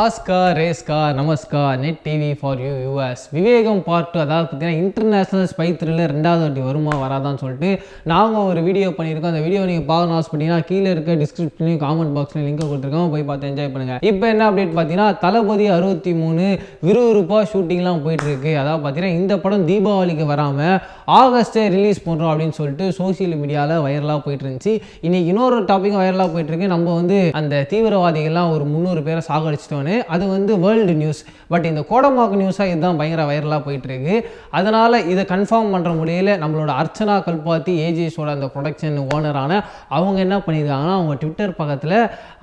Oscar race car நமஸ்கார் net TV for you US Vivegam part 2 அதாவது பார்த்தீங்கன்னா இன்டர்நேஷனல் ஸ்பை த்ரில்லர் 2வது வாட்டி வருமா வராதான்னு சொல்லிட்டு நாங்கள் ஒரு வீடியோ பண்ணியிருக்கோம். அந்த வீடியோ நீங்கள் பார்க்கணும் ஆசைப்பட்டீங்கன்னா கீழே இருக்க டிஸ்கிரிப்ஷன்லையும் காமெண்ட் பாக்ஸ்லையும் லிங்க் கொடுத்துருக்கோம், போய் பார்த்து என்ஜாய் பண்ணுங்கள். இப்போ என்ன அப்டேட் பார்த்தீங்கன்னா தளபதி 63 விறுவிறுப்பாக ஷூட்டிங்லாம் போயிட்டுருக்கு. அதாவது பார்த்தீங்கன்னா இந்த படம் தீபாவளிக்கு வராமல் ஆகஸ்ட்டே ரிலீஸ் பண்ணுறோம் அப்படின்னு சொல்லிட்டு சோசியல் மீடியாவில் வைரலாக போயிட்டு இருந்துச்சு. இன்றைக்கி இன்னொரு டாப்பிக்கும் வைரலாக போயிட்டுருக்கு. நம்ம அந்த தீவிரவாதிகள்லாம் ஒரு 300 பேரை சாகடிச்சிட்டோன்னு அது வேர்ல்டு நியூஸ். பட் இந்த கோடமாக்கு நியூஸாக இதுதான் பயங்கர வைரலாக போயிட்டுருக்கு. அதனால் இதை கன்ஃபார்ம் பண்ணுற முடியல நம்மளோட அர்ச்சனா கல்பாத்தி ஏஜிஎஸோட அந்த ப்ரொடக்ஷன் ஓனரான அவங்க என்ன பண்ணியிருக்காங்கன்னா அவங்க ட்விட்டர் பக்கத்தில்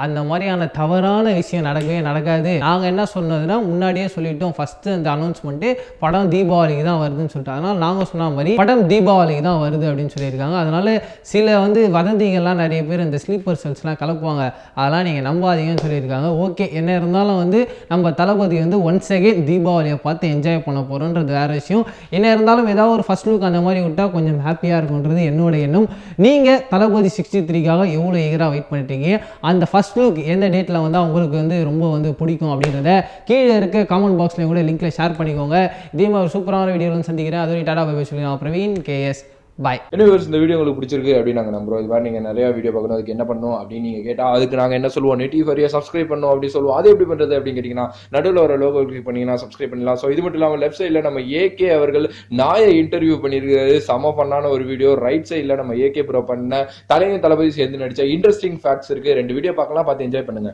அந்த மாதிரியான தவறான விஷயம் நடக்கவே நடக்காது, நாங்கள் என்ன சொன்னதுன்னா முன்னாடியே சொல்லிட்டோம், ஃபஸ்ட்டு அந்த அனௌன்ஸ்மெண்ட்டு படம் தீபாவளிக்கு தான் வருதுன்னு சொல்லிட்டு, அதனால் நாங்கள் சொன்ன மாதிரி படம் தீபாவளிக்கு தான் வருது அப்படின்னு சொல்லியிருக்காங்க. அதனால் சில வதந்திகள்லாம் நிறைய பேர் இந்த ஸ்லீப்பர் செல்ஸ்லாம் கலப்புவாங்க, அதெல்லாம் நீங்கள் நம்பாதீங்கன்னு சொல்லியிருக்காங்க. ஓகே, என்ன இருந்தாலும் நம்ம தளபதி ஒன்ஸ் அகைன் தீபாவளியை பார்த்து என்ஜாய் பண்ண போகிறோன்றது வேறு விஷயம். என்ன இருந்தாலும் ஏதாவது ஒரு ஃபர்ஸ்ட் லுக் அந்த மாதிரி விட்டால் கொஞ்சம் ஹாப்பியாக இருக்குன்றது என்னோட எண்ணம். நீங்கள் தளபதி 63க்காக எவ்வளோ எகராக வெயிட் பண்ணிட்டீங்க, அந்த ஃபர்ஸ்ட் லுக் எந்த டேட்டில் உங்களுக்கு ரொம்ப பிடிக்கும் அப்படின்றத கீழே இருக்க காமெண்ட் பாக்ஸ்லையும் கூட லிங்க்கில் ஷேர் பண்ணிக்கோங்க. இதே மாதிரி ஒரு சூப்பரான வீடியோவில் சந்திக்கிறேன். அதோட டாடா பை பை சொல்லி நான் பிரவீன் கேஎஸ் பாய். இந்த வீடியோ உங்களுக்கு பிடிச்சிருக்கு அப்படின்னு நாங்கள் நம்புறோம். இது மாதிரி நீங்கள் நிறைய வீடியோ பார்க்கணும், அதுக்கு என்ன பண்ணணும் அப்படின்னு நீங்கள் கேட்டால் அதுக்கு நாங்கள் என்ன சொல்லுவோம், நெட் டிவி சப்ஸ்கிரைப் பண்ணணும் அப்படின்னு சொல்லுவோம். அது எப்படி பண்ணுறது அப்படின்னு கேட்டிங்கன்னா நடுவில் வர லோகோ கிளிக் பண்ணிங்கன்னா சப்ஸ்கிரைப் பண்ணலாம். ஸோ இது மட்டும் இல்லாமல் லெஃப்ட் சைடில் நம்ம ஏகே அவர்கள் நாயை இன்டர்வியூ பண்ணியிருக்கிறது செம பண்ணான ஒரு வீடியோ. ரைட் சைடில் நம்ம ஏகே ப்ரோ பண்ண தலையும் தளபதி சேர்ந்து நடித்த இன்ட்ரெஸ்டிங் ஃபேக்ட்ஸ் இருக்குது. 2 வீடியோ பார்க்கலாம், பார்த்து என்ஜாய் பண்ணுங்கள்.